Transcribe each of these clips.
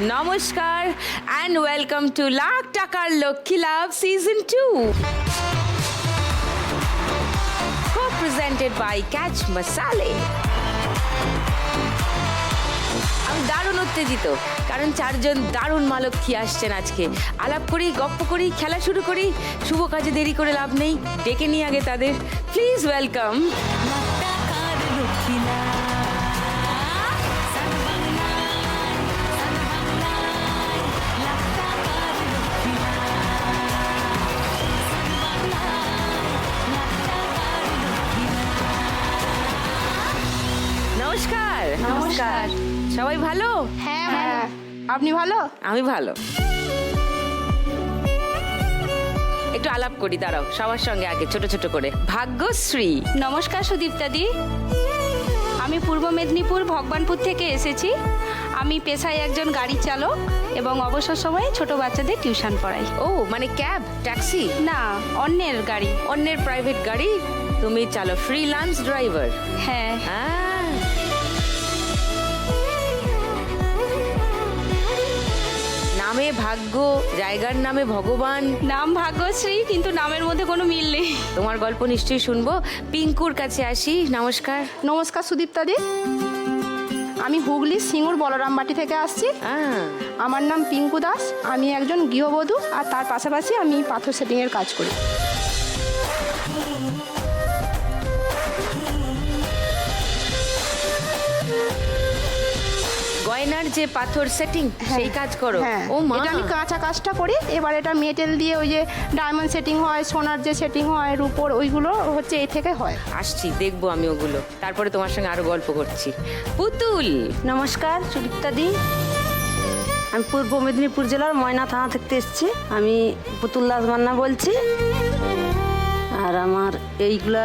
নমস্কার and welcome to lakh টাকার লক্ষ্মী লাভ season 2 co-presented by Catch Masale। আমি দারুণ উত্তেজিত কারণ চারজন দারুণ মা লক্ষ্মী আসছেন আজকে। আলাপ করি, গপ্প করি, খেলা শুরু করি। শুভ কাজে দেরি করে লাভ নেই, ডেকে নিয়ে আগে তাদের। Please welcome. নমস্কার। নমস্কার। সবাই ভালো? হ্যাঁ, আপনি ভালো? আমি ভালো। একটু আলাপ করি, দাঁড়াও সবার সঙ্গে আগে ছোট ছোট করে। ভাগ্যশ্রী। নমস্কার সুদীপ্তাদি, আমি পূর্ব মেদিনীপুর ভগবানপুর থেকে এসেছি। আমি পেশায় একজন গাড়ি চালক এবং অবসর সময়ে ছোট বাচ্চাদের টিউশন পড়াই। ও মানে ক্যাব, ট্যাক্সি? না, অন্যের গাড়ি। অন্যের প্রাইভেট গাড়ি তুমি চালো, ফ্রিল্যান্স ড্রাইভার? হ্যাঁ। নামে ভাগ্য, জায়গার নামে ভগবান। নাম ভাগ্যশ্রী, কিন্তু নামের মধ্যে কোনো মিল নেই। তোমার গল্প নিশ্চয়ই শুনবো। পিঙ্কুর কাছে আসি। নমস্কার। নমস্কার সুদীপ্তাদি, আমি হুগলি সিঙ্গুর বলরামবাটি থেকে আসছি। আমার নাম পিঙ্কু দাস। আমি একজন গৃহবধূ আর তার পাশাপাশি আমি পাথর সেটিংয়ের কাজ করি। গয়নার যে পাথর সেটিং, সেই কাজ করো? হ্যাঁ, ও মা, এটা আমি কাঁচা কাজটা করি। এবার এটা মেটেল দিয়ে ওই যে ডায়মন্ড সেটিং হয়, সোনার যে সেটিং হয়, রূপোর, ওইগুলো হচ্ছে এই থেকে হয়। আসছি, দেখবো আমি ওগুলো, তারপরে তোমার সঙ্গে আরো গল্প করছি। পুতুল। নমস্কার সুদীপ্তাদি, আমি পূর্ব মেদিনীপুর জেলার ময়না থানা থেকে এসেছি। আমি পুতুল দাস মান্না বলছি। আর আমার এইগুলা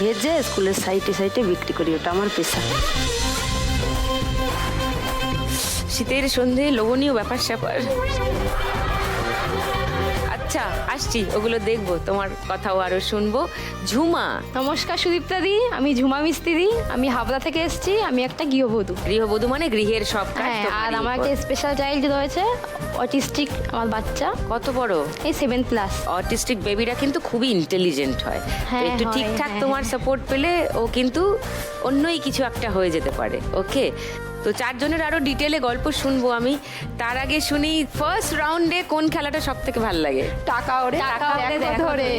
ভেজে স্কুলের সাইডে সাইডে বিক্রি করি, ওটা আমার পেশা। শীতের সন্ধে লোভনীয় ব্যাপার স্যাপার। আচ্ছা আসছি, ওগুলো দেখবো, তোমার কথাও আরো শুনবো। ঝুমা। নমস্কার সুদীপ্তাদি, আমি ঝুমা মিস্ত্রি। আমি হাবড়া থেকে এসেছি। আমি একটা গৃহবধূ। গৃহবধূ মানে গৃহের সব কাজ হ্যাঁ, তোমারই আর উপর। আমাকে স্পেশাল চাইল্ড রয়েছে, অটিস্টিক আমার বাচ্চা। কত বড়? এই 7+। অটিস্টিক বেবিরা কিন্তু খুবই ইন্টেলিজেন্ট হয়। তো হ্যাঁ, একটু হয়, ঠিকঠাক হ্যাঁ, তোমার সাপোর্ট পেলে ও কিন্তু অন্যই কিছু একটা হয়ে যেতে পারে। ওকে, তো চারজনের আরো ডিটেলে গল্প শুনবো আমি। তার আগে শুনি ফার্স্ট রাউন্ডে কোন খেলাটা সব থেকে ভালো লাগে? টাকা ওড়ে দেখো ধরে।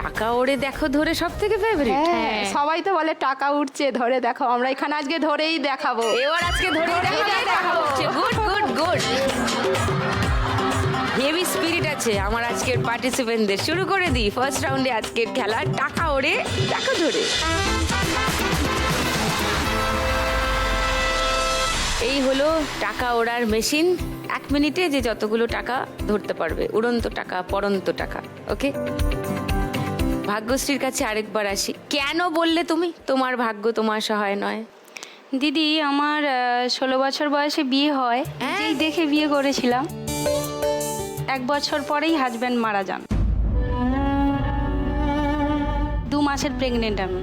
টাকা ওড়ে দেখো ধরে সব থেকে ফেভারিট। হ্যাঁ, সবাই তো বলে টাকা উঠছে, ধরে দেখো। আমরা এখানে আজকে ধরেই দেখাবো। এবার আজকে ধরে দেখাবো। Good good good, heavy spirit আছে আমার আজকের পার্টিসিপেন্টদের। শুরু করে দিই ফার্স্ট রাউন্ডে আজকের খেলা, টাকা ওড়ে টাকা ধরে। এই হলো টাকা ওড়ার মেশিন। 1 মিনিটে যে যতগুলো টাকা ধরতে পারবে, উড়ন্ত টাকা, পড়ন্ত টাকা। ওকে, ভাগ্যশ্রীর কাছে আরেকবার আসি। কেন বললে তুমি তোমার ভাগ্য তোমার সহায় নয়? দিদি, আমার 16 বছর বয়সে বিয়ে হয়। যেই দেখে বিয়ে করেছিলাম, 1 বছর পরেই হাজব্যান্ড মারা যান। 2 মাসের প্রেগনেন্ট আমি।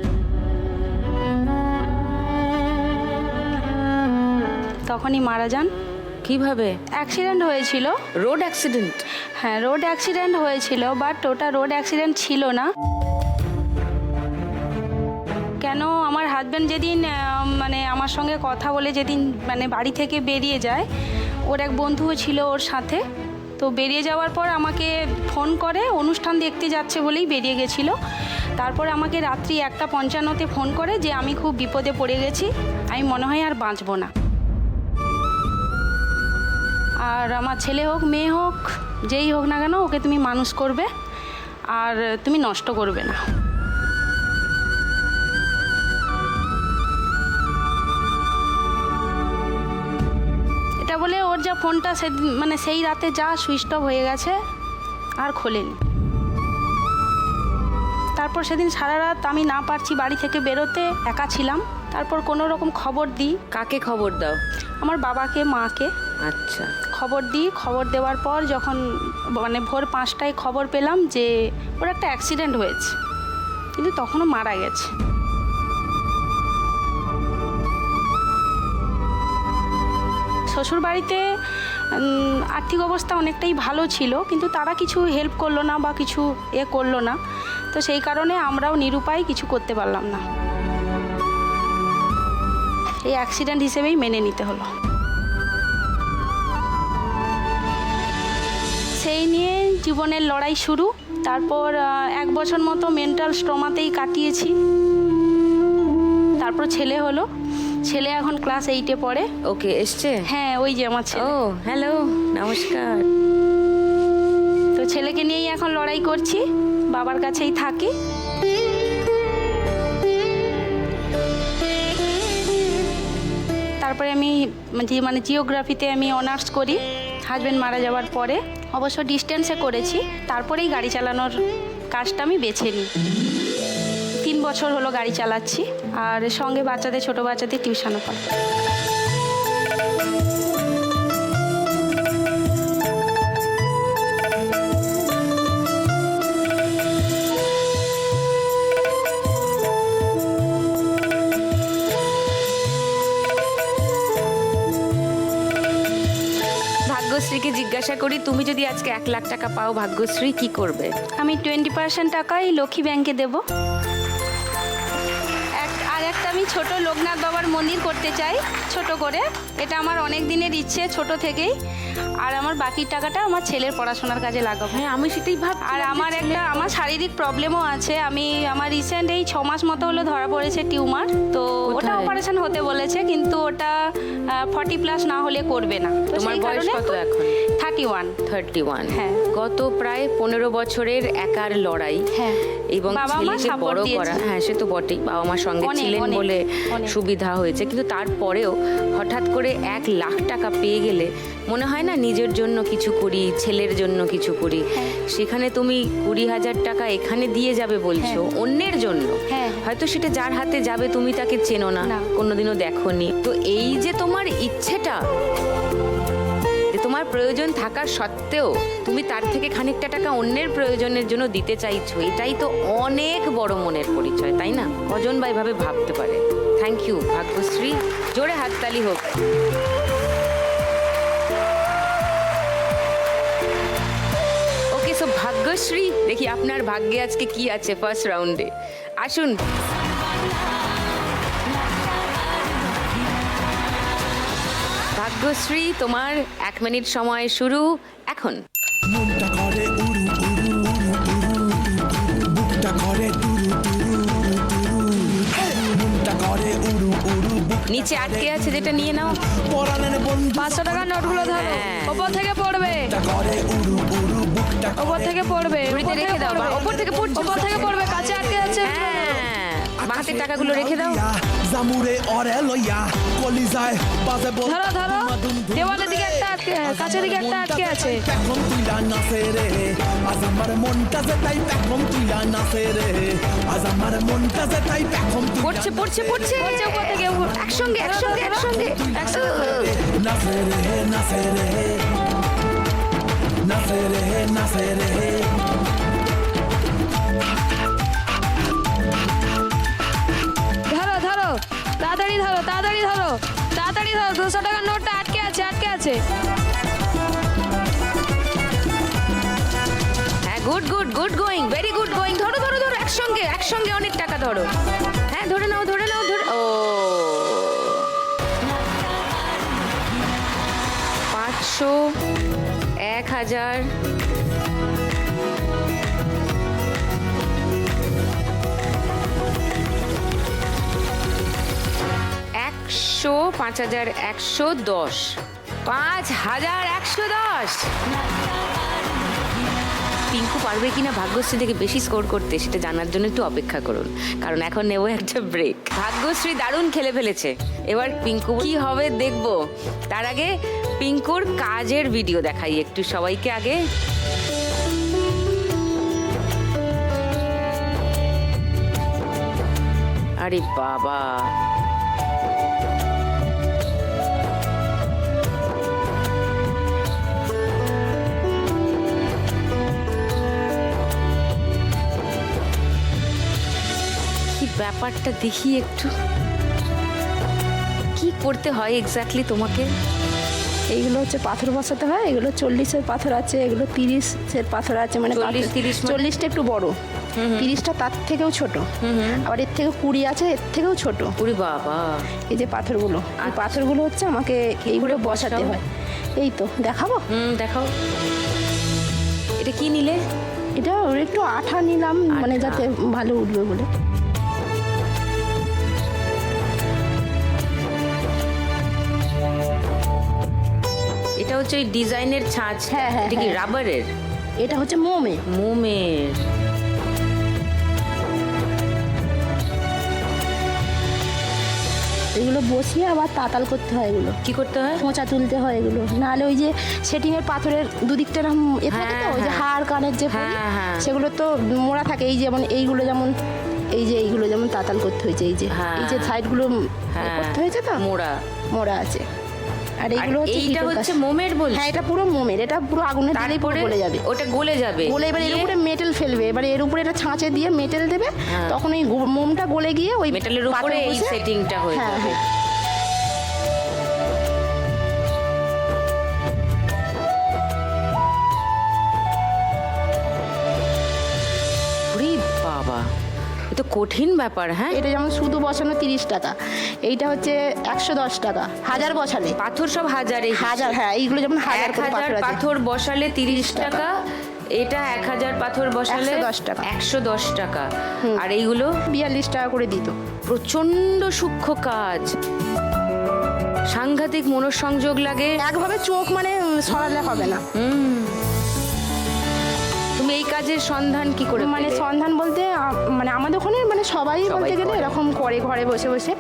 তখনই মারা যান। কিভাবে? অ্যাক্সিডেন্ট হয়েছিল। Road accident? হ্যাঁ, রোড অ্যাক্সিডেন্ট হয়েছিল, বাট ওটা রোড অ্যাক্সিডেন্ট ছিল না। কেন, আমার হাজব্যান্ড যেদিন মানে আমার সঙ্গে কথা বলে যেদিন মানে বাড়ি থেকে বেরিয়ে যায়, ওর এক বন্ধুও ছিল ওর সাথে। তো বেরিয়ে যাওয়ার পর আমাকে ফোন করে, অনুষ্ঠান দেখতে যাচ্ছে বলেই বেরিয়ে গেছিলো। তারপর আমাকে রাত্রি 1:55 ফোন করে যে আমি খুব বিপদে পড়ে গেছি, আমি মনে হয় আর বাঁচবো না। আর আমার ছেলে হোক মেয়ে হোক, যেই হোক না কেন, ওকে তুমি মানুষ করবে আর তুমি নষ্ট করবে না। এটা বলে ওর যা ফোনটা মানে সেই রাতে যা সুইচ অফ হয়ে গেছে, আর খোলেনি। তারপর সেদিন সারা রাত আমি না পারছি বাড়ি থেকে বেরোতে, একা ছিলাম। তারপর কোনো রকম খবর দিই। কাকে খবর দাও? আমার বাবাকে, মাকে। আচ্ছা। খবর দিই। খবর দেওয়ার পর যখন মানে ভোর 5টায় খবর পেলাম যে ওর একটা অ্যাক্সিডেন্ট হয়েছে, কিন্তু তখনও মারা গেছে। শ্বশুরবাড়িতে আর্থিক অবস্থা অনেকটাই ভালো ছিল, কিন্তু তারা কিছু হেল্প করলো না বা কিছু করলো না। তো সেই কারণে আমরাও নিরুপায় কিছু করতে পারলাম না। এই অ্যাক্সিডেন্ট হিসেবেই মেনে নিতে হলো। সেই নিয়ে জীবনের লড়াই শুরু। তারপর 1 বছর মতো মেন্টাল স্ট্রমাতেই কাটিয়েছি। তারপর ছেলে হলো, ছেলে এখন ক্লাস 8-এ পড়ে। ওকে, এসছে? হ্যাঁ, ওই যে আমার ছেলে। ও হ্যালো, নমস্কার। তো ছেলেকে নিয়েই এখন লড়াই করছি, বাবার কাছেই থাকি। তারপরে আমি জিওগ্রাফিতে আমি অনার্স করি হাজব্যান্ড মারা যাওয়ার পরে। অবশ্য ডিস্টেন্সে করেছি, তারপরেই গাড়ি চালানোর কাজটা আমি বেছে নিই। 3 বছর হলো গাড়ি চালাচ্ছি, আর সঙ্গে ছোটো বাচ্চাদের টিউশনও পড়াই। ভাগ্যশ্রীকে জিজ্ঞাসা করি, তুমি যদি আজকে 1 লাখ টাকা পাও ভাগ্যশ্রী, কি করবে? আমি 20% টাকাই লক্ষ্মী ব্যাংকে দেব। আর একটা আমি ছোট লোকনাথ বাবার মন্দির করতে চাই, ছোট করে। এটা আমার অনেক দিনের ইচ্ছে, ছোট থেকেই। আর আমার বাকি টাকাটা আমার ছেলের পড়াশোনার কাজে লাগাবো। হ্যাঁ, আমি সেটাই ভাব। আর আমার শারীরিক প্রবলেমও আছে। আমার রিসেন্ট এই 6 মাস মতো হলো ধরা পড়েছে টিউমার। তো ওটা অপারেশন হতে বলেছে, কিন্তু ওটা 40+ না হলে করবে না। তো তোমার সেই বয়স কারণে কত এখন? 31। হ্যাঁ। গত প্রায় 15 বছরের একার লড়াই। হ্যাঁ। এবং বাবা মা ছেলেকে support বড় দিয়েছে। করা। হ্যাঁ, সে তো বটেই, বাবা মার সঙ্গে ছিলেন বলে সুবিধা হয়েছে। কিন্তু তারপরেও হঠাৎ করে 1 লাখ টাকা পেয়ে গেলে মনে হয় না নিজের জন্য কিছু করি, ছেলের জন্য কিছু করি। সেখানে তুমি 20,000 টাকা এখানে দিয়ে যাবে বলছো অন্যের জন্য। হ্যাঁ। হয়তো সেটা যার হাতে যাবে তুমি তাকে চেনো না, কোনোদিনও দেখোনি। তো এই যে তোমার ইচ্ছেটা, তোমার প্রয়োজন থাকা সত্ত্বেও তুমি তার থেকে খানিকটা টাকা অন্যের প্রয়োজনের জন্য দিতে চাইছো, এটাই তো অনেক বড় মনের পরিচয়, তাই না? কজন বা এভাবে ভাবতে পারে? থ্যাংক ইউ ভাগ্যশ্রী, জোরে হাততালি হোক। ওকে, সো ভাগ্যশ্রী, দেখি আপনার ভাগ্যে আজকে কি আছে ফার্স্ট রাউন্ডে। আসুন। ভাগ্যশ্রী, তোমার 1 মিনিট সময় শুরু এখন। মনটা করে উড়ু উড়ু উড়ু উড়ু, বুকটা করে টুরু টুরু টুরু, মনটা করে উড়ু উড়ু। নিচে আটকে আছে যেটা নিয়ে নাও। পরানের বন্ধু 500 টাকার নোটগুলো ধরো, ওপর থেকে পড়বে, করে উড়ু উড়ু, বুকটা ওপর থেকে পড়বে, ঝুড়িতে রেখে দাও, বা ওপর থেকে পড়ছে, ওপর থেকে পড়বে, কাছে আটকে যাচ্ছে। বাহাতের টাকাগুলো রেখে দাও। জামুরে অরে লইয়া কলিজায় বাজে বল। ধরো ধরো, দেওয়ালের দিকে একটা আটকে, কাছের দিকে একটা আটকে আছে। এখন তুইলা নাচে রে, আজ আমার মনটা যে তাই এখন তুইলা নাচে রে, আজ আমার মনটা যে তাই এখন পড়ছে পড়ছে পড়ছে পড়ছে উপর থেকে, একসঙ্গে একসঙ্গে একসঙ্গে নাচে রে নাচে রে নাচে রে নাচে রে। ধরো ধরো, তাড়াতাড়ি ধরো, তাড়াতাড়ি ধরো, তাড়াতাড়ি ধরো, 200 টাকার নোটটা আটকে আছে, আটকে আছে। হ্যাঁ, good good good going, very good going. ধরো ধরো ধরো, একসঙ্গে একসঙ্গে অনেক টাকা ধরো। হ্যাঁ, ধরে নাও ধরে নাও ধরে। ও 500, 1000, 100, 5110, 5110। পিঙ্কু পারবে কিনা ভাগ্যশ্রী থেকে বেশি স্কোর করতে, সেটা জানার জন্য একটু অপেক্ষা করুন, কারণ এখন নেব একটা ব্রেক। ভাগ্যশ্রী দারুণ খেলে ফেলেছে, এবার পিঙ্কু কি হবে দেখবো। তার আগে পিঙ্কুর কাজের ভিডিও দেখাই একটু সবাইকে আগে। আরে বাবা, ব্যাপারটা দেখি একটু, কি করতে হয় এক্স্যাক্টলি তোমাকে। এইগুলো হচ্ছে পাথর বসাতে হয়, এগুলো 40-এর পাথর আছে, এগুলো 30-এর পাথর আছে, মানে 40-30 মানে? 40টা একটু বড়, 30টা তার থেকেও ছোট, আবার এর থেকে 20 আছে, এর থেকেও ছোট। ওরে বাবা, এই যে পাথরগুলো, এই পাথরগুলো হচ্ছে আমাকে এইগুলো বসাতে বসাও? হয়। এই তো দেখাবো, দেখাও। এটা কি নিলে? এটা ওর একটু আঠা নিলাম, মানে আঠা। যাতে ভালো উঠবে বলে। এটা হচ্ছে ওই ডিজাইনের ছাঁচ। হ্যাঁ, হ্যাঁ, এটা কি হ্যাঁ। রাবারের? এটা হচ্ছে মোমে। মোমের। এগুলো বসিয়ে আবার তাতাল করতে হয়, এগুলো কি করতে হয়? খোঁচা তুলতে হয় এগুলো, নাহলে ওই যে সেটিংয়ের পাথরের দুদিকটা এরকম এ থাকে তো, ওই যে হ্যাঁ। হাড় কানের যে পরি, হ্যাঁ, হ্যাঁ। সেগুলো তো মোড়া থাকে। এই যেমন এইগুলো যেমন এইগুলো যেমন তাতাল করতে হয়েছে, এই যে হ্যাঁ। এই যে সাইডগুলো হ্যাঁ, করতে হয়েছে তো, মোড়া। মোড়া আছে। আর আর এইগুলো হচ্ছে এইটা হিটোর হচ্ছে কাজ। মোমের বলছি? হ্যাঁ, এটা পুরো মোমের, এটা পুরো আগুনে দিলেই পুরো তারপরে গলে যাবে। ওটা গলে যাবে, গলে এবার এর দিয়ে উপরে মেটেল ফেলবে, এবার এর উপরে এটা ছাঁচে দিয়ে মেটেল দেবে, হ্যাঁ। তখন ওই মোমটা গলে গিয়ে ওই মেটালের উপরে পাথরে এই বসে- সেটিংটা হয়ে হ্যাঁ, যাবে। হ্যাঁ। ওরে বাবা, এ তো কঠিন ব্যাপার। হ্যাঁ, এটা যেমন শুধু বসানো 30 টাকা, এইটা হচ্ছে 110 টাকা, 1000 বসালে। পাথর সব হাজারে। হাজার, হ্যাঁ, এইগুলো যেমন 1000 করে 1000 পাথর আছে। পাথর বসালে 30 টাকা, এটা 1000 পাথর বসালে 110 টাকা। 110 টাকা। আর এইগুলো 42 টাকা করে দিত। প্রচন্ড সূক্ষ্ম কাজ, সাংঘাতিক মনোসংযোগ লাগে। একভাবে চোখ মানে সরালে হবে না। তুমি এই কাজের সন্ধান কি করে মানে পেলে? সন্ধান বলতে মানে আমাদের ওখানে মানে সবাই বলতে গেলে করে। এরকম করে ঘরে বসে বসে।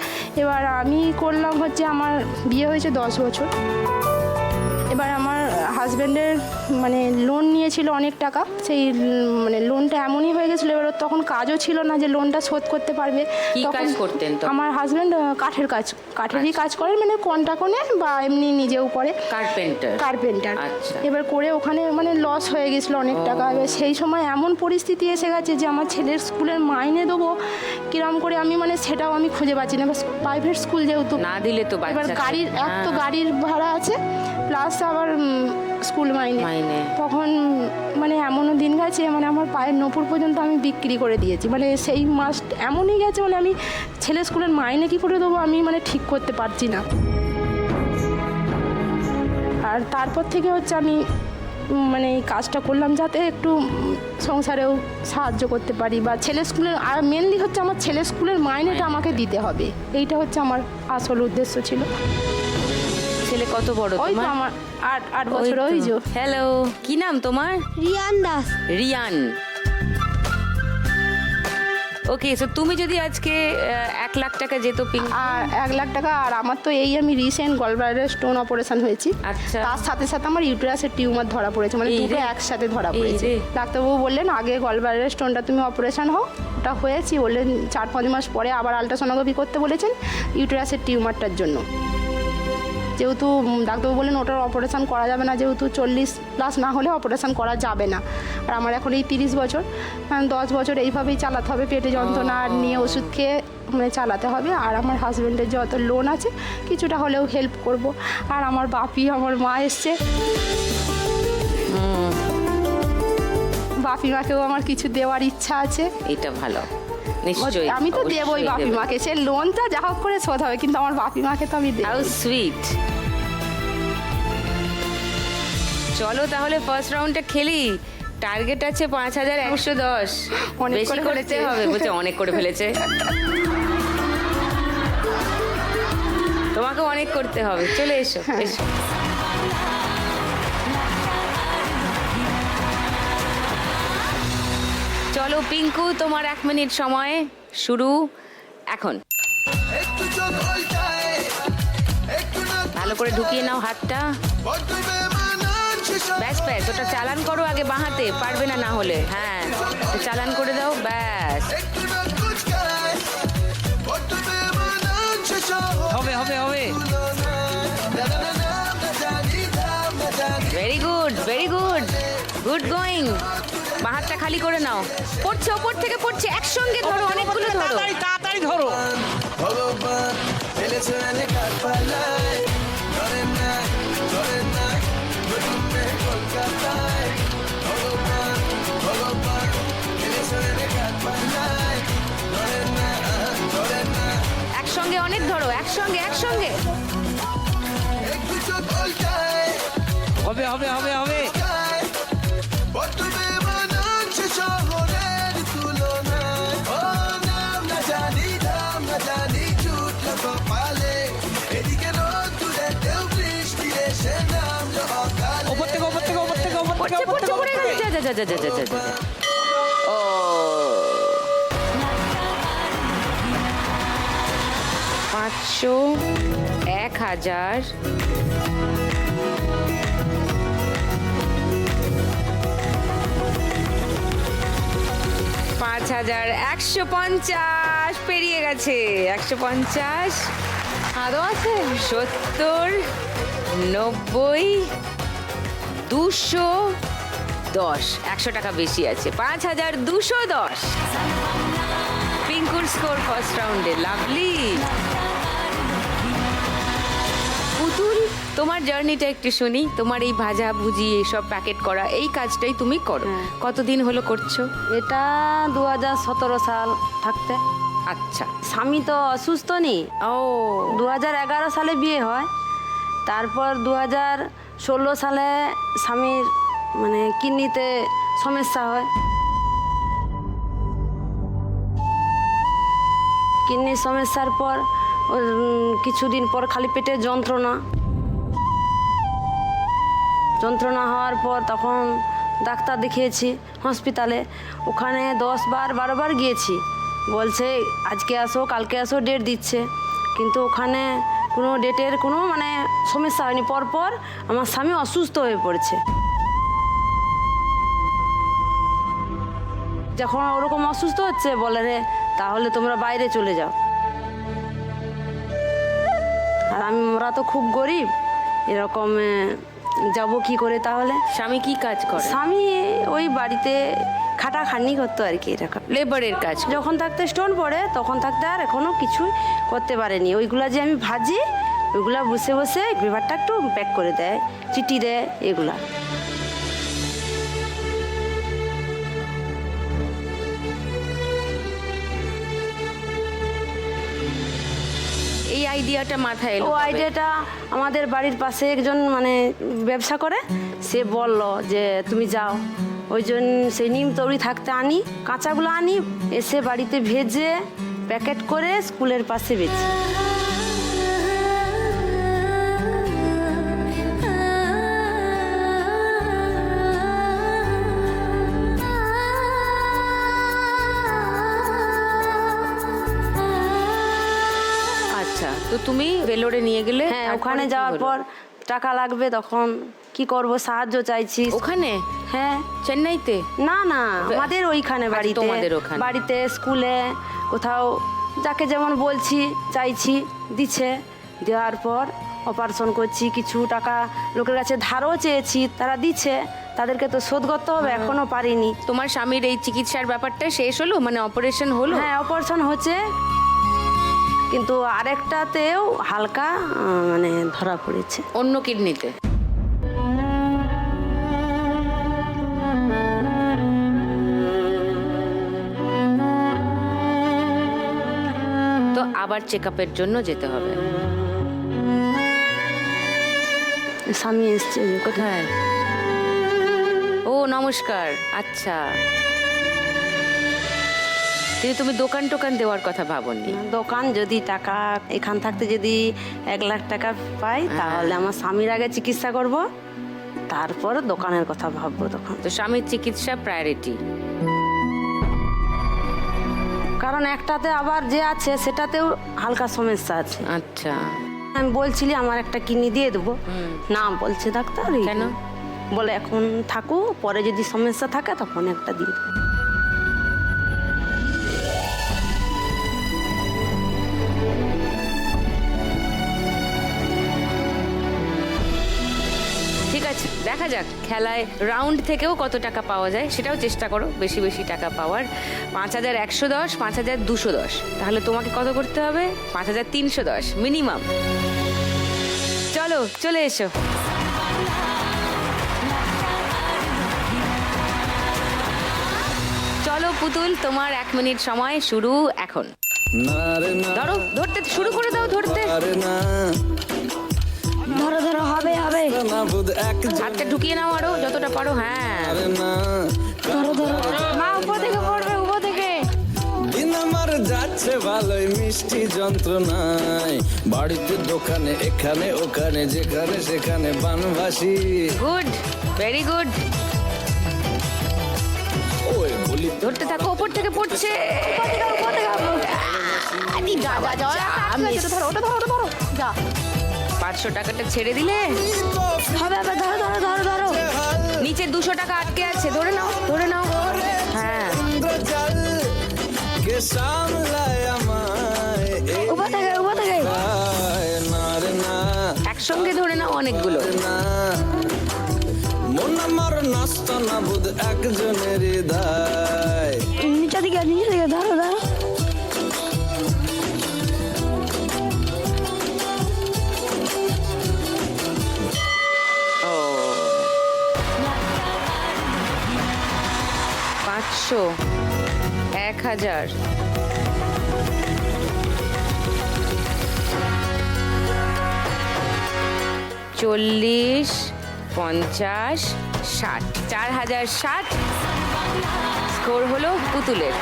এবার আমি করলাম হচ্ছে, আমার বিয়ে হয়েছে 10 বছর। এবার আমার হাজব্যান্ডের মানে লোন নিয়েছিল অনেক টাকা, সেই মানে লোনটা এমনই হয়ে গেছিলো, এবার ওর তখন কাজও ছিল না যে লোনটা শোধ করতে পারবে। কি তখন কাজ করতেন তখন? আমার হাজব্যান্ড কাঠেরই কাজ করেন, মানে কন্ট্রাক্টে বা এমনি নিজেও করে, কার্পেন্টার। আচ্ছা। এবার করে ওখানে মানে লস হয়ে গেছিলো অনেক টাকা। এবার সেই সময় এমন পরিস্থিতি এসে গেছে যে আমার ছেলের স্কুলের মাইনে দেবো কিরম করে, আমি মানে সেটাও আমি খুঁজে পাচ্ছি না। প্রাইভেট স্কুল যেহেতু, না দিলে তো এবার বাচ্চা গাড়ির তো গাড়ির ভাড়া আছে, প্লাস আবার স্কুল মাইনে। তখন মানে এমনও দিন গেছে, মানে আমার পায়ের নপুর পর্যন্ত আমি বিক্রি করে দিয়েছি। মানে সেই মাস এমনই গেছে, মানে আমি ছেলে স্কুলের মাইনে কি করে দেবো আমি মানে ঠিক করতে পারছি না। আর তারপর থেকে হচ্ছে আমি মানে এই কাজটা করলাম যাতে একটু সংসারেও সাহায্য করতে পারি, বা ছেলে স্কুলের, আর মেনলি হচ্ছে আমার ছেলে স্কুলের মাইনেটা আমাকে দিতে হবে, এইটা হচ্ছে আমার আসল উদ্দেশ্য ছিল। ছেলে কত বড় ওই তো তোমার? আমার 8 বছর। ওই যে হ্যালো, কি নাম তোমার? রিয়ান দাস। রিয়ান। ওকে, সো তুমি যদি আজকে 1 লাখ টাকা যেত পিঙ্ক, আর 1 লাখ টাকা, আর আমার তো এই আমি রিসেন্ট গলব্লাডার স্টোন অপারেশন হয়েছি, আচ্ছা। তার সাথে সাথে আমার ইউটেরাসের টিউমার ধরা পড়েছে, মানে এই দুটো রে। একসাথে ধরা এই পড়েছে। রে। ডাক্তারবাবু বললেন আগে গলব্লাডার স্টোনটা তুমি অপারেশন হও, ওটা হয়েছি, বললেন 4-5 মাস পরে আবার আলট্রাসোনোগ্রাফি করতে বলেছেন ইউটেরাসের টিউমারটার জন্য। যেহেতু ডাক্তারবাবু বললেন ওটার অপারেশন করা যাবে না, যেহেতু 40+ না হলে অপারেশন করা যাবে না। আর আমার এখন এই 30 বছর, 10 বছর এইভাবেই চালাতে হবে, পেটে যন্ত্রণা নিয়ে ওষুধ খেয়ে মানে চালাতে হবে। আর আমার হাজব্যান্ডের যত লোন আছে কিছুটা হলেও হেল্প করব। আর আমার বাপি, আমার মা এসছে, বাপি মাকেও আমার কিছু দেওয়ার ইচ্ছা আছে। এটা ভালো, নিশ্চয়ই। আমি তো দেবই বাপি মাকে, সে লোনটা যা হোক করে শোধ হবে, কিন্তু আমার বাপি মাকে তো আমি দেব। How sweet. চলো তাহলে ফার্স্ট রাউন্ডটা খেলি। টার্গেট আছে 5110। অনেক বেশি করে করতে ফেলেছে। হবে, বলছে অনেক করে ফেলেছে। তোমাকে অনেক করতে হবে, চলে এসো এসো। চলো পিঙ্কু, তোমার 1 মিনিট সময় শুরু এখন। ভালো করে ঢুকিয়ে নাও হাতটা, ব্যাস ব্যাস, ওটা চালান করো আগে বাঁ হাতে, পারবে না না হলে। হ্যাঁ, চালান করে দাও, ব্যাস। হবে হবে হবে। Very good, very good, good going. বাঁ হাতটা খালি করে নাও, পড়ছে ওপর থেকে পড়ছে, একসঙ্গে ধরো, অনেকগুলো ধরো। তাড়াতাড়ি তাড়াতাড়ি ধরো। ভগবান ফেলেছে কাঠ পাল্লায়, ধরে না একসঙ্গে একসঙ্গে। হবে হবে হবে হবে ওপর থেকে ওপর থেকে ওপর থেকে ওপর থেকে ওপর থেকে ওপর থেকে যা যা যা যা যা যা যা। ও 500, 1000, 5000, 150 পেরিয়ে গেছে। 150 আরো আছে 70, 90, 210, 100 টাকা বেশি আছে। 5210। পিঙ্কুর স্কোর ফার্স্ট রাউন্ডে। লাভলি। পুতুল, তোমার জার্নিটা একটু শুনি। তোমার এই ভাজা ভুজি এইসব প্যাকেট করা এই কাজটাই তুমি করো, কতদিন হলো করছো? এটা 2017 সাল থাকতে। আচ্ছা। স্বামী তো অসুস্থ নেই। ও 2011 সালে বিয়ে হয়, তারপর 2016 সালে স্বামীর মানে কিডনিতে সমস্যা হয়। কিডনির সমস্যার পর কিছুদিন পর খালি পেটে যন্ত্রণা হওয়ার পর তখন ডাক্তার দেখিয়েছি হসপিটালে। ওখানে 10 বার 12 বার গিয়েছি, বলছে আজকে আসো কালকে আসো, ডেট দিচ্ছে, কিন্তু ওখানে কোনো ডেটের কোনো মানে সমস্যা হয়নি। পরপর আমার স্বামী অসুস্থ হয়ে পড়েছে। যখন ওরকম অসুস্থ হচ্ছে বলে রে তাহলে তোমরা বাইরে চলে যাও। আর আমরা তো খুব গরিব, এরকম যাব কি করে তাহলে? স্বামী কি কাজ করে? স্বামী ওই বাড়িতে খাটাখাটনি করতো আর কি, এরকম লেবারের কাজ। যখন থাকতে স্টোন পড়ে তখন থাকতে আর এখনো কিছুই করতে পারেনি। ওইগুলা যে আমি ভাজি ওইগুলা বসে বসে পেপারটা একটু প্যাক করে দেয়, চিঠি দেয় এগুলা। এই আইডিয়াটা মাথায় এলো ও কবে? আইডিয়াটা আমাদের বাড়ির পাশে একজন মানে ব্যবসা করে, সে বলল যে তুমি যাও। ওই জন্য সেই নিম তৈরি থাকতে আনি, কাঁচাগুলো আনি, এসে বাড়িতে ভেজে প্যাকেট করে স্কুলের পাশে বেচি। আচ্ছা, তো তুমি ভেলোরে নিয়ে গেলে? হ্যাঁ, তারপরে ওখানে কি যাওয়ার হলো? পর টাকা লাগবে, তখন কি করব, সাহায্য চাইছি। ওখানে? হ্যাঁ। চেন্নাইতে? না না, আমাদের ওইখানে আচ্ছা, বাড়িতে। তোমাদের ওখানে। বাড়িতে, স্কুলে, কোথাও যাকে যেমন বলছি চাইছি, দিচ্ছে। দেওয়ার পর অপারেশন করছি, কিছু টাকা লোকের কাছে ধারও চেয়েছি, তারা দিচ্ছে, তাদেরকে তো শোধ করতে হবে, এখনো পারিনি। তোমার স্বামীর এই চিকিৎসার ব্যাপারটা শেষ হলো, মানে অপারেশন হলো? হ্যাঁ, অপারেশন হচ্ছে, কিন্তু আরেকটাতেও হালকা মানে ধরা পড়েছে। অন্য কিডনিতে? তো আবার চেক আপের জন্য যেতে হবে। স্বামী এসছে। কোথায়? ও নমস্কার। আচ্ছা, কিন্তু তুমি দোকান টোকান দেওয়ার কথা ভাবনি? দোকান যদি টাকা এখান থাকতে যদি 1 লাখ টাকা পাই তাহলে আমার স্বামীর আগে চিকিৎসা করব, তারপর দোকানের কথা ভাববো তখন। তো স্বামীর চিকিৎসা প্রায়োরিটি? কারণ একটাতে আবার যে আছে সেটাতেও হালকা সমস্যা আছে। আচ্ছা। আমি বলছিলি আমার একটা কিডনি দিয়ে দেবো, না বলছে ডাক্তার। কেন? বলে এখন থাকো, পরে যদি সমস্যা থাকে তখন একটা দিয়ে দেবো। ঠিক আছে, দেখা যাক খেলায় রাউন্ড থেকেও কত টাকা পাওয়া যায়, সেটাও চেষ্টা করো বেশি বেশি টাকা পাওয়ার। 5110, 5210। তাহলে তোমাকে কত করতে হবে? 5310 মিনিমাম। চলো, চলে এসো। চলো পুতুল, তোমার 1 মিনিট সময় শুরু এখন। না রে না ধরো, ধরতে শুরু করে দাও ধরতে। আরে না ধরো ধরো, হবে হবে। না বুধ এক হাতটা ঢুকিয়ে নাও আরো যতটা পারো। হ্যাঁ, আরে না ধরো ধরো। মা উপর থেকে পড়বে, উপর থেকে। দিন আমার যাচ্ছে ভালোই মিষ্টি যন্ত্রণায়, বাড়িতে দোকানে এখানে ওখানে যেখানে সেখানে বানবাসি। Good, very good. ওই বলি ধরতে থাকো, ওপর থেকে পড়ছে। যা যা যা, ধরো ওটা, ধরো ওটা, ধরো যা। 500 টাকাটা ছেড়ে দিলে হবে হবে, ধরো ধরো ধরো ধরো। নিচে 200 টাকা আটকে আছে, ধরে নাও ধরে নাও। হ্যাঁ, জল কে সামলায় আমায় এই উপর থেকে উপর থেকে। গায়। না রে না একসঙ্গে ধরে নাও অনেকগুলো। না মন আমার নষ্ট না বুধ একজনের হৃদয়। নিচে দিকে ধরো ধরো। ও 500, 1000, 40, 50, 60, 4060 স্কোর হলো পুতুলের।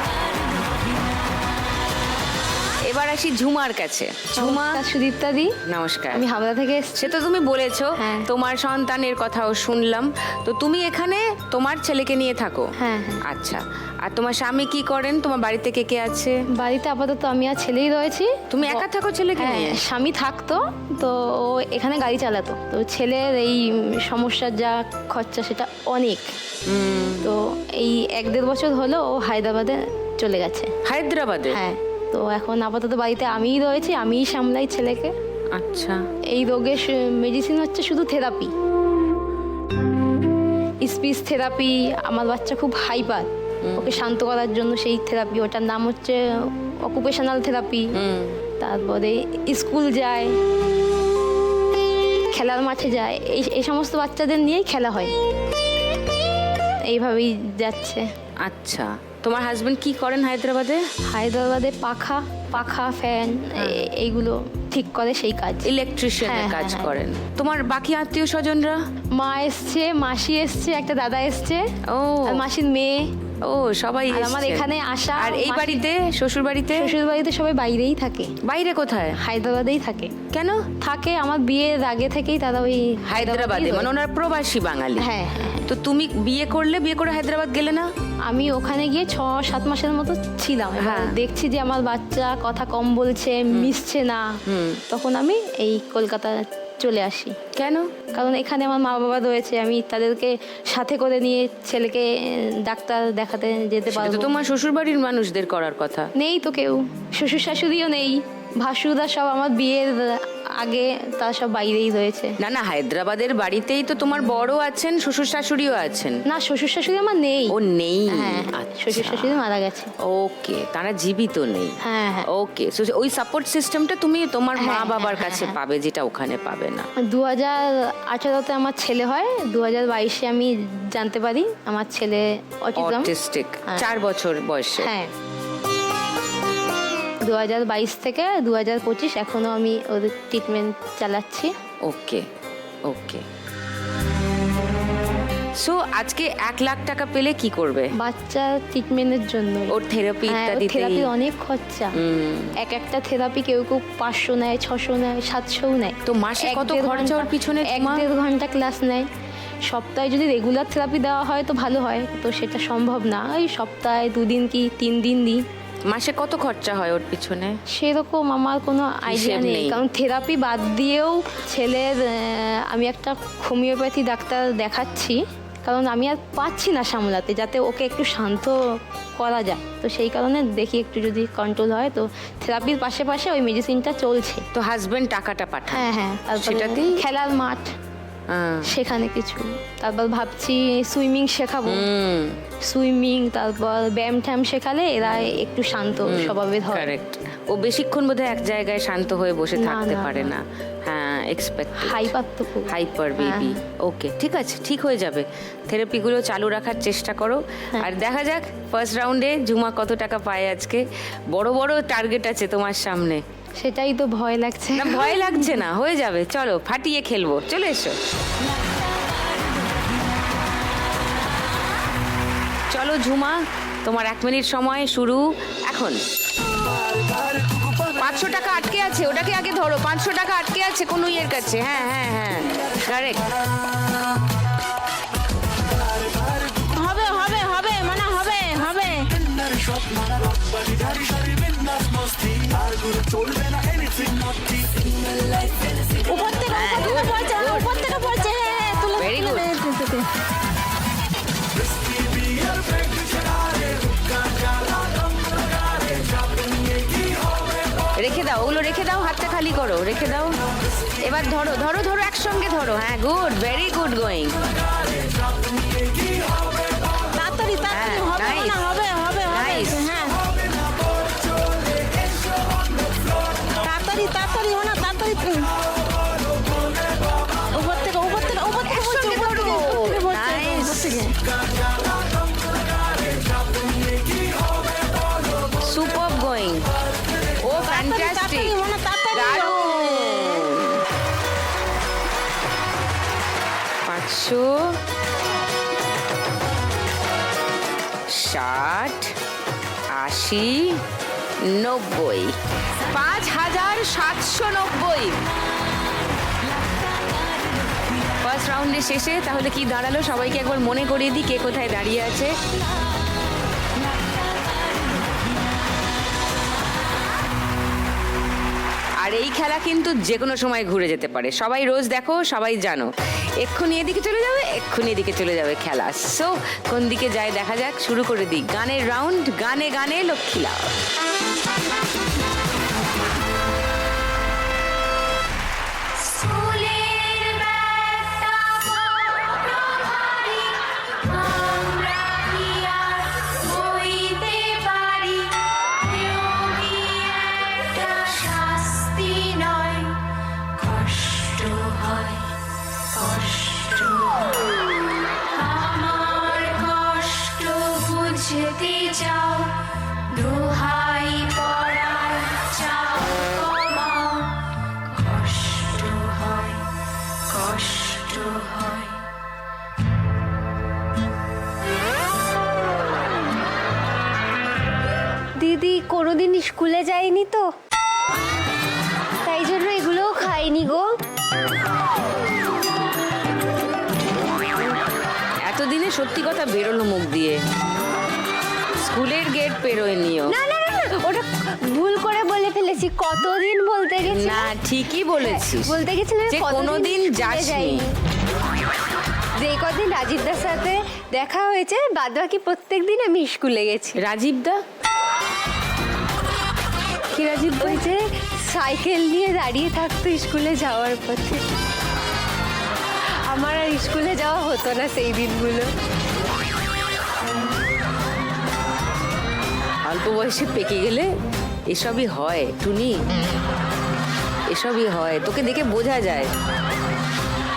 এবার আসি ঝুমার কাছে। ঝুমা, সুদীপ্তা দি, নমস্কার। আমি হাওড়া থেকে এসেছি। সে তো তুমি বলেছো, হ্যাঁ। তোমার সন্তানের কথাও শুনলাম। তো তুমি এখানে তোমার ছেলেকে নিয়ে থাকো? হ্যাঁ, হ্যাঁ। আচ্ছা, আর তোমার স্বামী কি করেন? তোমার বাড়িতে কে কে আছে? বাড়িতে আপাতত আমি আর ছেলেই রয়েছি। তুমি একা থাকো ছেলেকে হ্যাঁ, নিয়ে? স্বামী থাকতো, তো ও এখানে গাড়ি চালাতো। তো ছেলের এই সমস্যার যা খরচা সেটা অনেক। তো এই 1-1.5 বছর হলো ও হায়দ্রাবাদে চলে গেছে। হায়দ্রাবাদে? হ্যাঁ, তো এখন আপাতত বাড়িতে আমিই রয়েছি, আমিই সামলাই ছেলেকে। আচ্ছা, এই রোগের মেডিসিন হচ্ছে শুধু থেরাপি, স্পিচ থেরাপি। আমার বাচ্চা খুব হাইপার, ওকে শান্ত করার জন্য সেই থেরাপি, ওটার নাম হচ্ছে অকুপেশনাল থেরাপি। তারপরে স্কুল যায়, খেলার মাঠে যায়, এই সমস্ত বাচ্চাদের নিয়েই খেলা হয়। এইভাবেই যাচ্ছে। আচ্ছা। তোমার হাজবেন্ড কি করেন হায়দ্রাবাদে? হায়দ্রাবাদে পাখা ফ্যান এইগুলো ঠিক করে, সেই কাজ। ইলেকট্রিশিয়ানের হ্যাঁ, কাজ হ্যাঁ, করেন। তোমার বাকি আত্মীয় স্বজনরা? মা এসছে, মাসি এসছে, একটা দাদা এসছে, ও, আর মাসির মেয়ে। ও সবাই আর আমার এসছেন। এখানে আসা। আর এই মাসি- বাড়িতে, শ্বশুর বাড়িতে? শ্বশুর বাড়িতে সবাই বাইরেই থাকে। বাইরে কোথায়? হায়দ্রাবাদেই থাকে। কেন? থাকে, আমার বিয়ের আগে থেকেই তারা ওই হায়দ্রাবাদে, মানে ওনার প্রবাসী বাঙালি। হ্যাঁ, হ্যাঁ। তো তুমি বিয়ে করে হায়দ্রাবাদ গেলে না? আমি ওখানে গিয়ে 6-7 মাসের মতো ছিলাম। এবার হ্যাঁ। দেখছি যে আমার বাচ্চা কথা কম বলছে, মিশছে না, তখন আমি এই কলকাতা চলে আসি। কেন? কারণ এখানে আমার মা বাবা রয়েছে, আমি তাদেরকে সাথে করে নিয়ে ছেলেকে ডাক্তার দেখাতে যেতে সেটা তো পারবো। তোমার শ্বশুর বাড়ির মানুষদের করার কথা। নেই তো কেউ, শ্বশুর শাশুড়িও নেই, ভাসুরদা সব আমার বিয়ের আগে তারা সব বাইরেই রয়েছে। না না, হায়দ্রাবাদের বাড়িতেই তো তোমার বড় আছেন, শ্বশুর শাশুড়িও আছেন। না, শ্বশুর শাশুড়ি আমার নেই। ও নেই? হ্যাঁ, আচ্ছা। শ্বশুর শাশুড়ি মারা গেছে। ওকে, তারা জীবিত নেই। হ্যাঁ, হ্যাঁ। ওকে, ওই সাপোর্ট সিস্টেমটা তুমি তোমার মা হ্যাঁ, বাবার হ্যাঁ, কাছে হ্যাঁ। পাবে, যেটা ওখানে পাবে না। 2018-তে আমার ছেলে হয়, 2022-এ আমি জানতে পারি আমার ছেলে অটিজম। অটিস্টিক, হ্যাঁ। 4 বছর বয়সে। হ্যাঁ, 2022 থেকে 2025 এখনো আমি ওদের ট্রিটমেন্ট চালাচ্ছি। ওকে ওকে। সো আজকে 1 লাখ টাকা পেলে কি করবে? বাচ্চা ট্রিটমেন্টের জন্য। ওর থেরাপি ইত্যাদিতে? থেরাপি অনেক খরচা। একটা থেরাপি কেউ 500 নেয়, 600 নেয়, 700 নেয়। তো মাসে কত 1-1.5 খরচা ওর পিছনে? 1-1.5 ঘন্টা ক্লাস নেয়। সপ্তাহে যদি রেগুলার থেরাপি দেওয়া হয় তো ভালো হয়, তো সেটা সম্ভব না। ওই সপ্তাহে 2 দিন কি 3 দিন দিই। মাসে কত খরচা হয় ওর পিছনে? সেরকম আমার কোনো আইডিয়া হিসেব নেই, নেই। কারণ থেরাপি বাদ দিয়েও ছেলের আমি একটা হোমিওপ্যাথি ডাক্তার দেখাচ্ছি, কারণ আমি আর পাচ্ছি না সামলাতে, যাতে ওকে একটু শান্ত করা যায়। তো সেই কারণে দেখি একটু যদি কন্ট্রোল হয়। তো থেরাপির পাশে পাশে ওই মেডিসিনটা চলছে। তো হাজবেন্ড টাকাটা পাঠায়? হ্যাঁ, হ্যাঁ। তারপরে সেটাতেই? খেলার মাঠ, সেখানে কিছু। তারপর ভাবছি সুইমিং শেখাবো, সুইমিং, তারপর ব্যায়াম ট্যাম শেখালে এরা একটু শান্ত স্বভাবের হয়। কারেক্ট। ও বেশিক্ষণ বোধহয় এক জায়গায় শান্ত হয়ে বসে না, থাকতে না, পারে না। না। হ্যাঁ, এক্সপেক্ট হাইপার তো খুব। Hyper baby. ওকে, ঠিক আছে, ঠিক হয়ে যাবে। থেরাপিগুলো চালু রাখার চেষ্টা করো। আর দেখা যাক ফার্স্ট রাউন্ডে ঝুমা কত টাকা পায় আজকে। বড় বড় টার্গেট আছে তোমার সামনে। সেটাই তো ভয় লাগছে। না, ভয় লাগছে না, হয়ে যাবে। চলো ফাটিয়ে খেলবো, চলে এসো। চলো ঝুমা, তোমার 1 মিনিট সময় শুরু এখন। 500 টাকা আটকে আছে, ওটাকে আগে ধরো। 500 টাকা আটকে আছে কোন ইয়ের কাছে। হ্যাঁ হ্যাঁ হ্যাঁ, কারেক্ট। হবে হবে হবে মানে হবে হবে। উপর থেকে পড়ছে, উপর থেকে পড়ছে। হ্যাঁ, তুলে Very good. রেখে দাও, ওগুলো রেখে দাও, হাতটা খালি করো, রেখে দাও। এবার ধরো ধরো ধরো, একসঙ্গে ধরো। হ্যাঁ, গুড, ভেরি গুড গোয়িং। তাড়াতাড়ি তাড়াতাড়ি হবে nice. না হবে হবে হবে। Nice. হ্যাঁ, তাড়াতাড়ি তাড়াতাড়ি হয় না, তাড়াতাড়ি। উপর থেকে উপর থেকে উপর থেকে পড়ছে, একসঙ্গে উপর থেকে, ধরো। উপর থেকে পড়ছে, Nice. উপর থেকে। Super going. ও ফ্যান্টাস্টিক, তাড়াতাড়ি মানে তাড়াতাড়ি। দারুণ। 500, 60, 80, 90, 5790। ফার্স্ট রাউন্ডের শেষে তাহলে কি দাঁড়ালো, সবাইকে একবার মনে করিয়ে দিই কে কোথায় দাঁড়িয়ে আছে। আর এই খেলা কিন্তু যে কোনো সময় ঘুরে যেতে পারে। সবাই রোজ দেখো, সবাই জানো। এক্ষুনি এদিকে চলে যাবে, এক্ষুনি এদিকে চলে যাবে খেলা। সো কোন দিকে যায় দেখা যাক। শুরু করে দিই গানের রাউন্ড। গানে গানে লক্ষ্মী লাভ। স্কুলের ব্যাগটা বড় ভারী, আমরা কি আর বইতে পারি? কেউ কি একটা শাস্তি নয়, কষ্ট হয়, কষ্ট হয়। আমার কষ্ট বুঝতে চাও, দোহাই পড়ার চাও কমাও। কষ্ট হয়, কষ্ট হয়। দিদি কোনোদিন স্কুলে যায়নি তো, তাই জন্য এগুলোও খাইনি গো। এতদিনে সত্যি কথা বেরোলো মুখ দিয়ে। স্কুলের গেট পেরোয়নিও। না না না না, ওটা ভুল করে বলে ফেলেছি। কতদিন বলতে গেছি না, ঠিকই বলেছিস। বলতে গেছিলাম যে কোনোদিন যাসনি। যে কদিন রাজীবদার সাথে দেখা হয়েছে, বাদ বাকি প্রত্যেকদিন আমি স্কুলে গেছি। রাজীব দা? কি রাজীব দা? ওই যে সাইকেল নিয়ে দাঁড়িয়ে থাকতো স্কুলে যাওয়ার পথে। আমার আর স্কুলে যাওয়া হতো না সেই দিনগুলো। অল্প বয়সে পেকে গেলে এসবই হয় টুনি, এসবই হয়। তোকে দেখে বোঝা যায়,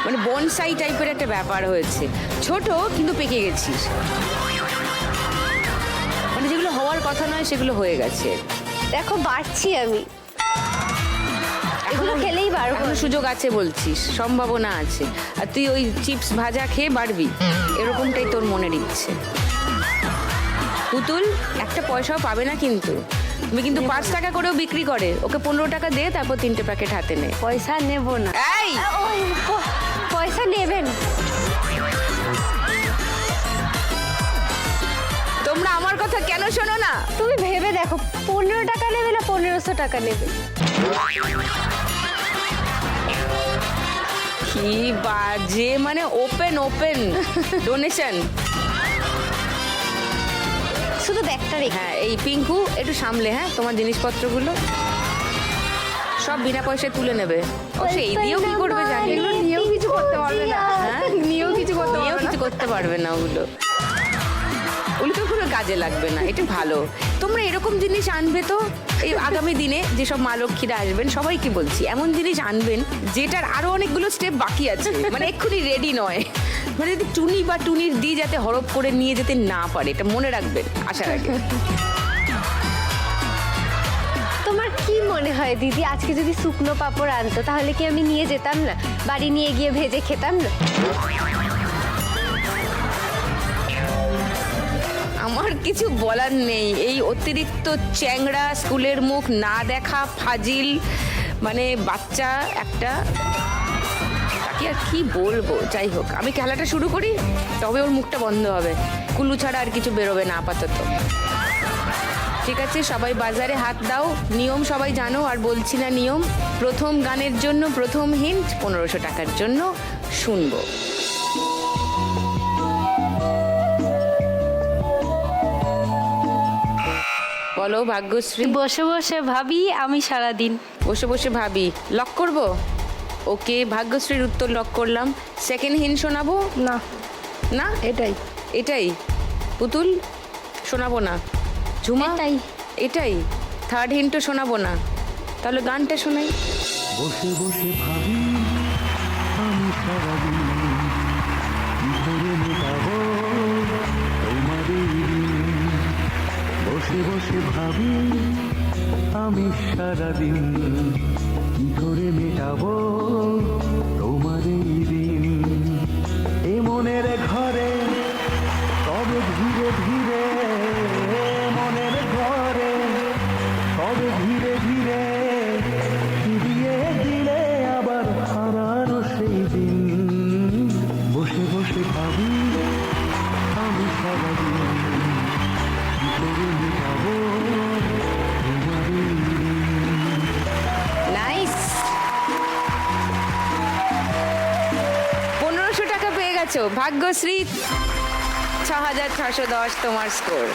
মানে বনসাই টাইপের একটা ব্যাপার হয়েছে। ছোট কিন্তু পেকে গেছিস, মানে যেগুলো হওয়ার কথা নয় সেগুলো হয়ে গেছে। দেখো বাড়ছি আমি, এগুলো খেলেই বাড়বো। এখনো সুযোগ আছে বলছিস, সম্ভাবনা আছে। আর তুই ওই চিপস ভাজা খেয়ে বাড়বি, এরকমটাই তোর মনের ইচ্ছে। পুতুল একটা পয়সাও পাবে না কিন্তু। তুমি কিন্তু 5 টাকা করেও বিক্রি করে, ওকে 15 টাকা দে, তারপর 3টে প্যাকেট হাতে নে। পয়সা নেব না। এই ওই পয়সা নেবেন? তোমরা আমার কথা কেন শোনো না? তুমি ভেবে দেখো, 15 টাকা নেবে না 1500 টাকা নেবে? কি বাজে, মানে ওপেন ওপেন ডোনেশন। শুধু ব্যাগটা রেখে। হ্যাঁ, এই পিঙ্কু একটু সামলে, হ্যাঁ তোমার জিনিসপত্রগুলো সব বিনা পয়সায় তুলে নেবে। অবশ্য এই দিয়েও কি করবে জানি, এগুলো নিয়েও কিছু করতে পারবে না। হ্যাঁ? নিয়েও কিছু করতে নিয়েও পারবে না। কিছু করতে পারবে না ওগুলো। ওগুলো তো পুরো কাজে লাগবে না, এটা ভালো। তোমরা এরকম জিনিস আনবে তো এই আগামী দিনে যেসব মা লক্ষ্মীরা আসবেন সবাইকে বলছি এমন জিনিস আনবেন যেটার আরো অনেকগুলো স্টেপ বাকি আছে, মানে এক্ষুনি রেডি নয়, মানে যদি টুনি বা টুনির দি যাতে হরপ করে নিয়ে যেতে না পারে, এটা মনে রাখবেন আসার আগে। তোমার কি মনে হয় দিদি, আজকে যদি শুকনো পাঁপড় আনতো তাহলে কি আমি নিয়ে যেতাম না? বাড়ি নিয়ে গিয়ে ভেজে খেতাম না? আমার কিছু বলার নেই, এই অতিরিক্ত চ্যাংড়া স্কুলের মুখ না দেখা ফাজিল মানে বাচ্চা একটা, তাকে আর কি বলবো। যাই হোক, আমি খেলাটা শুরু করি, তবে ওর মুখটা বন্ধ হবে, কুলু ছাড়া আর কিছু বেরোবে না আপাতত। ঠিক আছে, সবাই বাজারে হাত দাও, নিয়ম সবাই জানো আর বলছি না নিয়ম। প্রথম গানের জন্য প্রথম হিন্ট 1500 টাকার জন্য শুনবো। বলো ভাগ্যশ্রী। বসে বসে ভাবি আমি সারাদিন। বসে বসে ভাবি, লক করব? ওকে, ভাগ্যশ্রীর উত্তর লক করলাম। সেকেন্ড হিন্ট শোনাবো? না, না এটাই। এটাই পুতুল শোনাবো না? ঝুমা এটাই। থার্ড হিন্টও শোনাবো না, তাহলে গানটা শোনাই। বসে বসে ভাবি আমি সারাদিন কি করে মেটাবো তোমাদের ঋণ। বসে বসে ভাবি আমি সারাদিন কি করে মেটাবো তোমাদের ঋণ। এ মনের ঘরে তবে ধীরে ধীরে, মনের ঘরে তবে ধীরে ধীরে ফিরিয়ে দিলে আবার হারানো সেই দিন। বসে বসে ভাবি আমি সারাদিন কি করে মেটাবো তোমার ঋণ। নাইস, 1500 টাকা পেয়ে গেছো ভাগ্যশ্রী। 6610 তোমার স্কোর।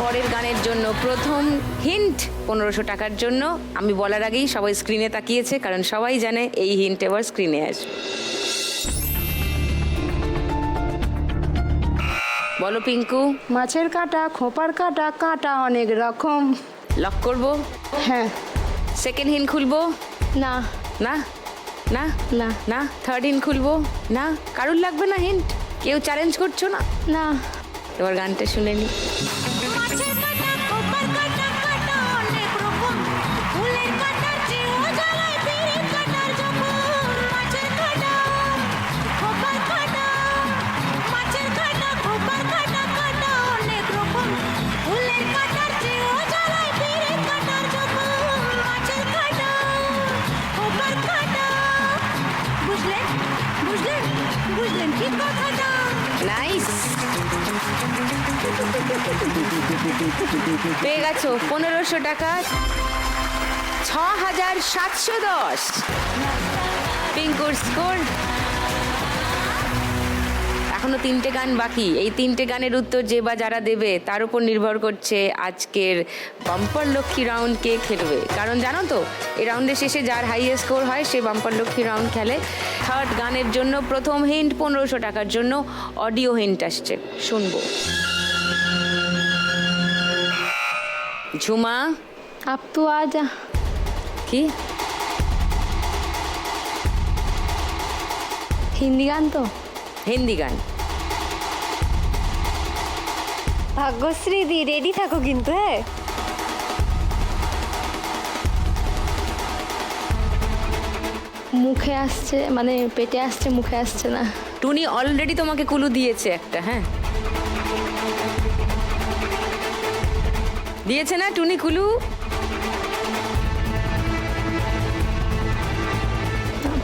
পরের গানের জন্য প্রথম হিন্ট 1500 টাকার জন্য। আমি বলার আগেই সবাই স্ক্রিনে তাকিয়েছে, কারণ সবাই জানে এই হিন্ট এবার স্ক্রিনে আসবে। বলো পিঙ্কু। মাছের কাঁটা, খোপার কাঁটা, কাঁটা অনেক রকম। লক করবো? হ্যাঁ। সেকেন্ড হিন্ট খুলবো? না না না না না। থার্ড হিন্ট খুলবো? না। কারুর লাগবে না হিন্ট? কেউ চ্যালেঞ্জ করছো না? না। এবার গানটা শুনে নি। মাছের কাঁটা খোপার কাঁটা কাঁটা অনেক রকম ফুলের কাঁটার চেয়েও জ্বালায় পিরিত কাঁটার যখন মাছের কাঁটা খোপার কাঁটা মাছের কাঁটা খোপার কাঁটা কাঁটা অনেক রকম ফুলের কাঁটার চেয়েও জ্বালায় পিরিত কাঁটার যখন মাছের কাঁটা খোপার কাঁটা বুঝলেন বুঝলেন বুঝলেন কি কথাটা? নাইস, পেয়ে গেছো 1500 টাকা। 6710 পিঙ্কুর স্কোর। এখনো 3টে গান বাকি। এই 3টে গানের উত্তর যে বা যারা দেবে তার উপর নির্ভর করছে আজকের বাম্পার লক্ষ্মী রাউন্ড কে খেলবে। কারণ জানো তো, এই রাউন্ডের শেষে যার হাইয়েস্ট স্কোর হয় সে বাম্পার লক্ষ্মী রাউন্ড খেলে। থার্ড গানের জন্য প্রথম হিন্ট 1500 টাকার জন্য অডিও হিন্ট আসছে, শুনবো। ঝুমা। আপ তো আজা। কি হিন্দি গান তো? হিন্দি গান। ভাগ্যশ্রী দি রেডি থাকো কিন্তু। হ্যাঁ, মুখে আসছে, মানে পেটে আসছে, মুখে আসছে না। টুনি অলরেডি তোমাকে কুলু দিয়েছে একটা। হ্যাঁ, দিয়েছে না টুনি কুলু?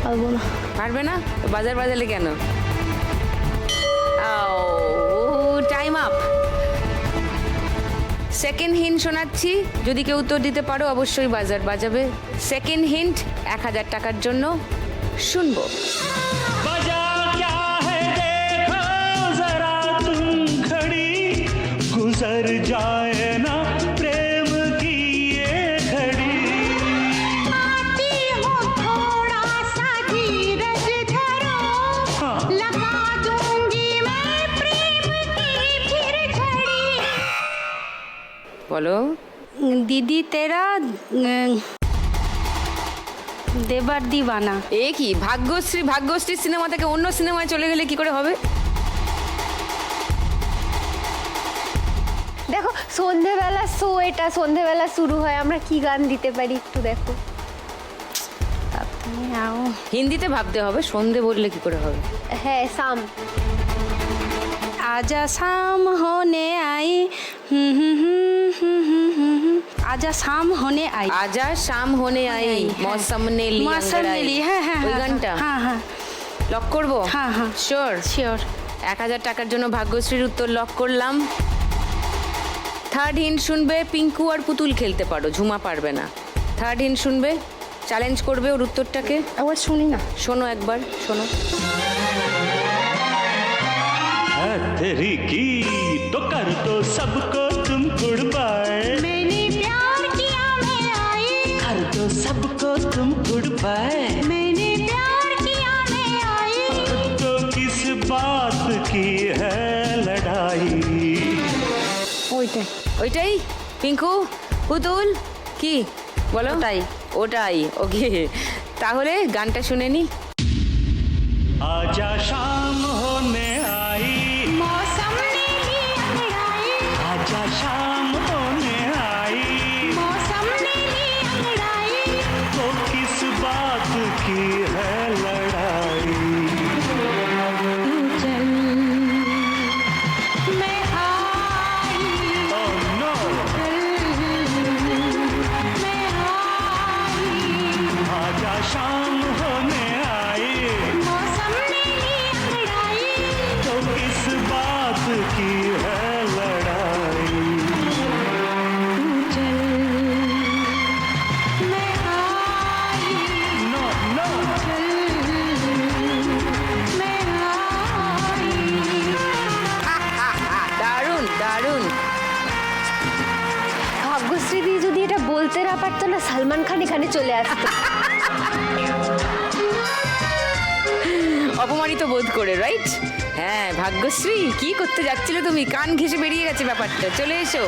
পারবো না। পারবে না? বাজার বাজালে কেন? Time up. সেকেন্ড হিন্ট শোনাচ্ছি, যদি কেউ উত্তর দিতে পারো অবশ্যই বাজার বাজাবে। সেকেন্ড হিন্ট 1000 টাকার জন্য শুনবো। बजा क्या है देखो जरा तुम खड़ी गुजर जाए ना प्रेम की ये घड़ी आती हो थोड़ा सा धीरज धरो लगा दूंगी मैं प्रेम की বলো। দিদি তেরা দেবার দিবানা। এ কি ভাগ্যশ্রী সিনেমা থেকে অন্য সিনেমায় চলে গেলে কি করে হবে? দেখো সন্ধেবেলা এটা সন্ধেবেলা শুরু হয়, আমরা কি গান দিতে পারি একটু দেখো। তুমি আও। হিন্দিতে ভাবতে হবে, সন্ধে বললে কি করে হবে? হ্যাঁ সাম। आजा शाम होने आई आजा शाम होने आई আজা শাম হোনে আই মৌসম নে লি मौसम ने ली, হ্যাঁ হ্যাঁ ওই গানটা হ্যাঁ হ্যাঁ লক করবো? হ্যাঁ হ্যাঁ শিওর। শিওর। 1000 টাকার জন্য ভাগ্যশ্রীর উত্তর লক করলাম। থার্ড হিন্ট শুনবে, পিঙ্কু আর পুতুল খেলতে পারো, ঝুমা পারবে না। থার্ড হিন্ট শুনবে, চ্যালেঞ্জ করবে ওর উত্তরটাকে। একবার শুনি না। শোনো একবার, শোনো। तेरी की तो कर दो सबको तुम गुड बाय, मैंने प्यार किया मैं आई, कर दो सबको तुम गुड बाय, मैंने प्यार किया मैं आई, तो किस बात की है लड़ाई। ওইটাই। ওইটাই পিঙ্কু পুতুল কি বলো? ওটাই ওকে। তাহলে গানটা শুনে নি। आजा शाम होने आई, मौसम ने ली अंगड़ाई, आजा शाम होने आई, मौसम ने ली अंगड़ाई, तो किस बात की है लड़ाई। तू चल मैं आई, Oh no, मैं आई, आजा शाम होने आई, मौसम ने ली अंगड़ाई, तो किस बात की है लड़ाई। तू चल मैं आई, No, no. मैं आई। দারুণ দারুণ। ভাগ্যশ্রী দি যদি এটা বলতে না পারতো না, সালমান খান এখানে চলে আসতো। অপমানিত বোধ করে, রাইট? হ্যাঁ ভাগ্যশ্রী কি করতে যাচ্ছিলে তুমি? কান ঘেঁষে বেরিয়ে গেছে ব্যাপারটা। চলে এসো।